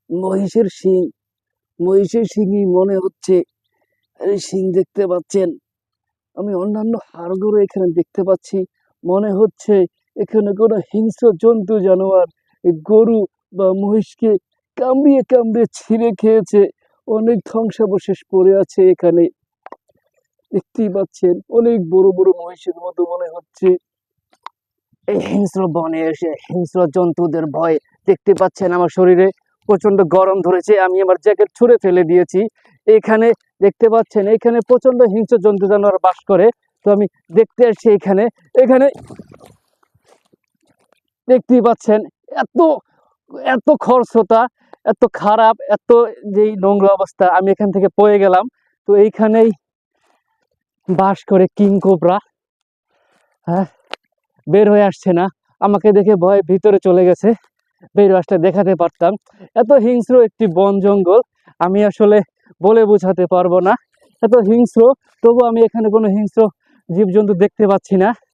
মহিষের শিং, মহিষের শিংই মনে হচ্ছে। এই শিং দেখতে পাচ্ছেন, আমি অন্যান্য হাড়গোড়ও এখানে দেখতে পাচ্ছি। মনে হচ্ছে এখানে কোনো হিংস্র জন্তু জানোয়ার এই গরু বা মহিষকে কামড়িয়ে কামড়িয়ে ছিঁড়ে খেয়েছে। অনেক ধ্বংসাবশেষ পড়ে আছে এখানে, দেখতেই পাচ্ছেন অনেক বড় বড় মহিষের মতো মনে হচ্ছে। এই হিংস্র বনে এসে হিংস্র জন্তুদের ভয়, দেখতে পাচ্ছেন আমার শরীরে প্রচন্ড গরম ধরেছে, আমি আমার জ্যাকেট ছুঁড়ে ফেলে দিয়েছি। এখানে দেখতে পাচ্ছেন এখানে প্রচন্ড হিংস্র জন্তু জানোয়ার বাস করে। তো আমি দেখতে আসছি এখানে, এখানে দেখতেই পাচ্ছেন এত এত খরস্রোতা, এত খারাপ, এত যেই নোংরা অবস্থা, আমি এখান থেকে পড়ে গেলাম। তো এইখানেই বাস করে কিং কোবরা। হ্যাঁ, বের হয়ে আসছে না, আমাকে দেখে ভয় ভিতরে চলে গেছে। বের আসলে দেখাতে পারতাম। এত হিংস্র একটি বন জঙ্গল, আমি আসলে বলে বোঝাতে পারবো না, এত হিংস্র। তবু আমি এখানে কোনো হিংস্র জীবজন্তু দেখতে পাচ্ছি না।